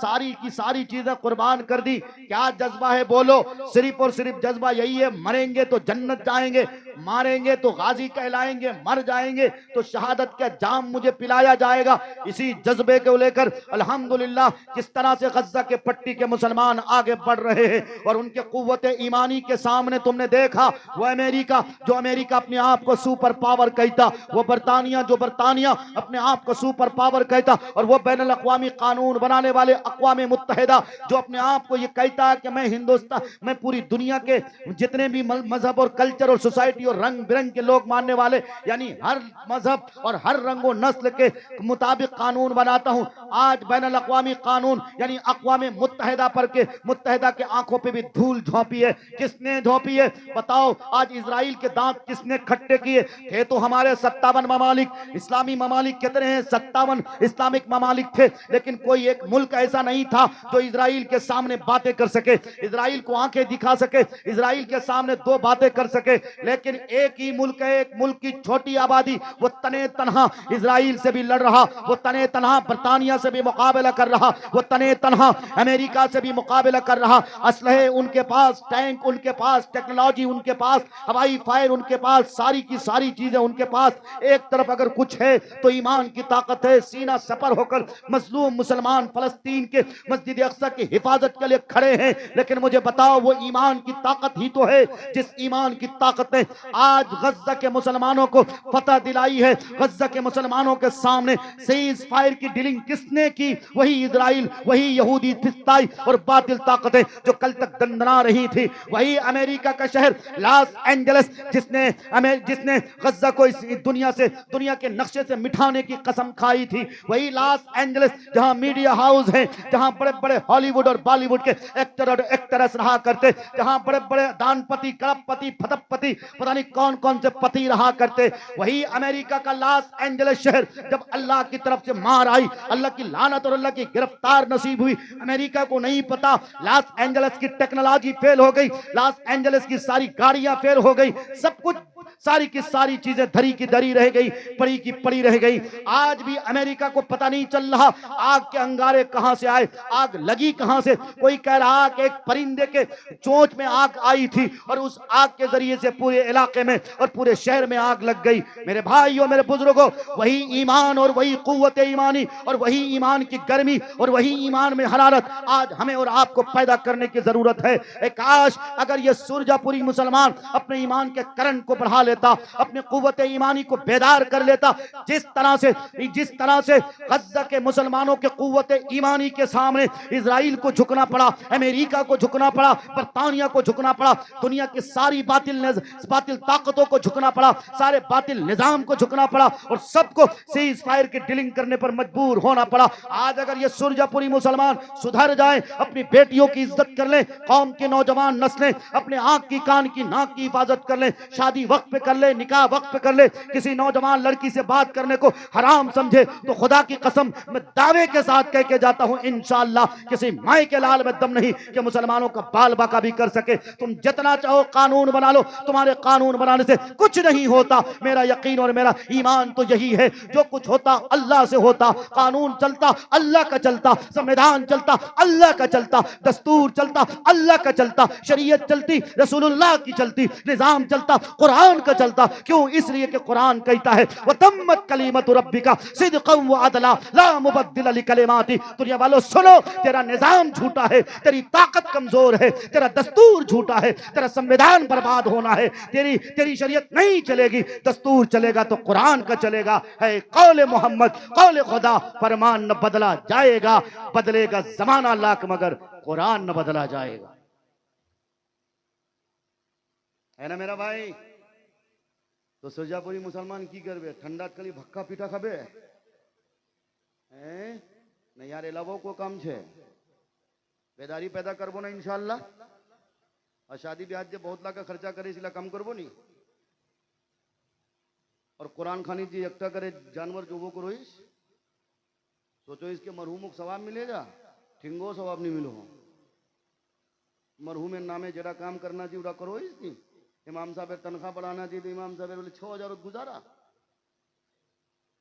ساری کی ساری چیزیں قربان کر دی. کیا جذبہ ہے بولو؟ صرف اور صرف جذبہ یہی ہے, مریں گے تو جنت جائیں گے, ماریں گے تو غازی کہلائیں گے, مر جائیں گے تو شہادت کا جام مجھے پلایا جائے گا. اسی جذبے کو لے کر الحمدللہ کس طرح سے غزہ کے پٹی کے مسلمان آگے بڑھ رہے ہیں, اور ان کے قوت ایمانی کے سامنے تم نے دیکھا وہ امریکہ, جو امریکہ اپنے آپ کو سپر پاور کہتا, وہ برطانیہ جو برطانیہ اپنے آپ کو سپر پاور کہتا, اور وہ بین الاقوامی قانون بنانے والے اقوام متحدہ جو اپنے آپ کو یہ کہتا ہے کہ میں ہندوستان, میں پوری دنیا کے جتنے بھی مذہب اور کلچر اور سوسائٹی اور رنگ برنگ کے لوگ ماننے والے, یعنی ہر مذہب اور ہر رنگ و نسل کے مطابق قانون بناتا ہوں. آج بین الاقوامی قانون یعنی اقوام متحدہ پر کے متحدہ کے آنکھوں پہ بھی دھول جھونپی ہے. کس نے جھونپی ہے بتاؤ؟ آج اسرائیل کے دانت کس نے کھٹے کیے تھے؟ تو ہمارے 57 ممالک, اسلامی ممالک کتنے ہیں؟ 57 اسلامک ممالک تھے, لیکن کوئی ایک ملک ایسا نہیں تھا جو اسرائیل کے سامنے باتیں کر سکے, اسرائیل کو آنکھیں دکھا سکے, اسرائیل کے سامنے دو باتیں کر سکے. لیکن ایک ہی ملک ہے, ایک ملک کی چھوٹی آبادی, وہ تنے تنہا اسرائیل سے بھی لڑ رہا, وہ تنے تنہا برطانیہ سے بھی مقابلہ کر رہا, وہ تنے تنہا امریکہ سے بھی مقابلہ کر رہا. اسلحے ان کے پاس, ٹینک ان کے پاس, ٹیکنالوجی ان کے پاس, ہوائی فائر ان کے پاس, ساری کی ساری چیزیں ان کے پاس. ایک طرف اگر کچھ ہے تو ایمان کی طاقت ہے. سینہ سپر ہو کر مظلوم مسلمان فلسطین کے مسجد اقصی کی حفاظت کے لیے کھڑے ہیں. لیکن مجھے بتاؤ وہ ایمان کی طاقت ہی تو ہے جس ایمان کی طاقت نے آج غزہ کے مسلمانوں کو فتح دلائی ہے. غزہ کے مسلمانوں کے سامنے سیز فائر کی ڈیلنگ کس نے کی؟ وہی اسرائیل, وہی یہودی فسطائی اور باطل طاقتیں جو کل تک دندنا رہی تھی. وہی امریکہ کا شہر لاس اینجلس جس نے غزہ کو اس دنیا کے نقشے سے مٹھانے کی قسم کھائی تھی. وہی لاس اینجلس جہاں میڈیا ہاؤس ہیں, جہاں بڑے بڑے ہالی ووڈ اور بالی ووڈ کے ایکٹر اور ایکٹریس رہا کرتے, جہاں بڑے بڑے دان پتی, کرپ پتی, پھدپ پتی, پتہ نہیں کون کون سے پتی رہا کرتے. وہی امریکہ کا لاس اینجلس شہر جب اللہ کی طرف سے مار آئی, اللہ کی لعنت اور اللہ کی گرفتار نصیب ہوئی, امریکہ کو نہیں پتا لاس اینجلس کی ٹیکنالوجی فیل ہو گئی, لاس اینجلس کی ساری گاڑیاں فیل ہو گئی, سب کچھ ساری کی ساری چیزیں دھری کی دھری رہ گئی, پڑی کی پڑی رہ گئی. آج بھی امریکہ کو پتہ نہیں چل رہا آگ کے انگارے کہاں سے آئے, آگ لگی کہاں سے. کوئی کہہ رہا کہ ایک پرندے کے چونچ میں آگ آئی تھی اور اس آگ کے ذریعے سے پورے علاقے میں اور پورے شہر میں آگ لگ گئی. میرے بھائیوں, میرے بزرگوں, وہی ایمان اور وہی قوت ایمانی اور وہی ایمان کی گرمی اور وہی ایمان میں حرارت آج ہمیں اور آپ کو پیدا کرنے کی ضرورت ہے. کاش اگر یہ سرجا پوری مسلمان اپنے ایمان کے کرن کو بڑھا لیتا, اپنے قوت ایمانی کو بیدار کر لیتا, جس طرح سے غزہ کے مسلمانوں کے قوت ایمانی کے سامنے اسرائیل کو جھکنا پڑا, امریکہ کو جھکنا پڑا, برطانیہ کو جھکنا پڑا, دنیا کی ساری باطل طاقتوں کو جھکنا پڑا, سارے باطل نظام کو جھکنا پڑا, اور سب کو سیز فائر کی ڈیلنگ کرنے پر مجبور ہونا پڑا. آج اگر یہ سرجا پوری مسلمان سدھر جائیں, اپنی بیٹیوں کی عزت کر لیں, قوم کے نوجوان نسلیں اپنے آنکھ کی, کان کی, ناک کی حفاظت کر لیں, شادی وقت پہ کر لیں, نکاح وقت پہ کر لیں, کسی نوجوان لڑکی سے بات کرنے کو حرام سمجھے, تو خدا کی قسم میں دعوے کے ساتھ کہہ کے جاتا ہوں انشاءاللہ کسی مائے کے لال میں دم نہیں کہ مسلمانوں کا بال باقا بھی کر سکے. تم جتنا چاہو قانون بنا لو, تمہارے قانون بنانے سے کچھ نہیں ہوتا. میرا یقین اور میرا ایمان تو یہی ہے, جو کچھ ہوتا اللہ سے ہوتا, قانون چلتا اللہ کا چلتا, سمویدھان چلتا اللہ کا چلتا, دستور چلتا اللہ کا چلتا, شریعت چلتی رسول اللہ کی چلتی, نظام چلتا قرآن کا چلتا. کیوں؟ اس لیے کہ قرآن کہتا ہے وَتَمَّتْ كَلِمَةُ رَبِّكَ صِدْقًا وَعَدْلًا لَا مُبَدِّلَ لِكَلِمَاتِهِ. دنیا والوں سنو, تیرا نظام جھوٹا ہے, تیری طاقت کمزور ہے, تیرا دستور جھوٹا ہے, تیرا سمویدھان برباد ہونا ہے, تیری شریعت نہیں چلے گی. دستور چلے گا تو قرآن کا چلے گا. ہے قول محمد, قول خدا, فرمان نہ بدلا جائے گا, بدلے گا زمانہ لاکھ مگر قرآن نہ بدلا جائے گا. ہے نا میرا بھائی؟ تو سرجا پوری مسلمان کی کربے, ٹھنڈا کلی بھکا پیٹا کھبے نہیں یار, علاوہ کو کم چھے, بیداری پیدا کربو نا انشاءاللہ. اور شادی بیاہ جے بہت لاکھ خرچہ کرے اس لئے کم کربو نہیں, اور قرآن خانی جی یکتا کرے جانور جو وہ کرو اس سوچو اس کے مرحوموں کو ثواب ملے گا, ٹھنگو ثواب نہیں ملو. مرحوم نامے جڑا کام کرنا جی اڑا کرو اس کی. امام صاحب تنخواہ بڑھانا جی تو امام صاحب بولے 6000 گزارا.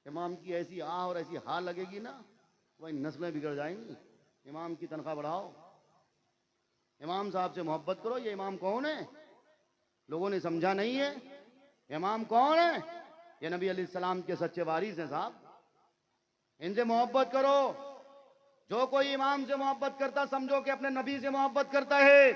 امام کی ایسی اور ایسی ہاں لگے گی نا, وہی نسلیں بگڑ جائیں گی. امام کی تنخواہ بڑھاؤ, امام صاحب سے محبت کرو. یہ امام کون ہے؟ لوگوں نے سمجھا نہیں ہے. امام کون ہے؟ یہ نبی علیہ السلام کے سچے وارث ہیں صاحب. ان سے محبت کرو. جو کوئی امام سے محبت کرتا سمجھو کہ اپنے نبی سے محبت کرتا ہے,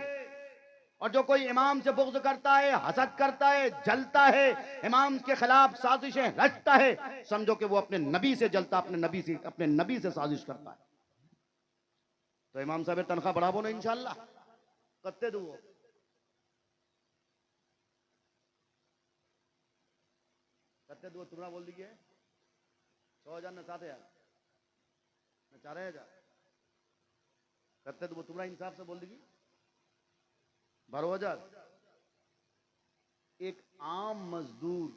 اور جو کوئی امام سے بغض کرتا ہے, حسد کرتا ہے, جلتا ہے, امام کے خلاف سازشیں رچتا ہے, سمجھو کہ وہ اپنے نبی سے جلتا, اپنے نبی سے سازش کرتا ہے. تو امام صاحب تنخواہ بڑھاو نا انشاءاللہ. کتے دو کتے دو تمہارا بول دیجیے. 100,000 نہ 7,000 نہ 4,000. کتے دو تمہارا انصاف سے بول دیجیے. 12,000. ایک عام مزدور,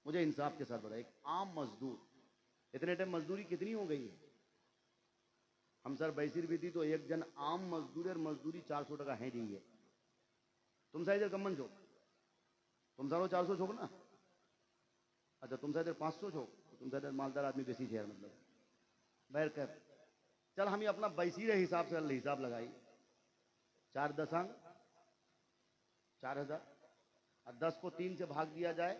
مجھے انصاف کے ساتھ بڑھا, ایک عام مزدور اتنے ٹائم مزدوری کتنی ہو گئی ہے؟ ہم سر بیسیر بھی تھی تو ایک جن عام مزدور اور مزدوری 400 ٹکا ہے دی ہے. تم سا ادھر کمن چھو, تم سارو 400 چھوک نا. اچھا تم سا ادھر 500 چھو, تم سا ادھر مالدار آدمی بیسی شہر مطلب بہر کر. چل ہمیں اپنا بیسیر حساب سے اللہ حساب لگائی. 4 10 4,000, اور 10 کو 3 سے بھاگ دیا جائے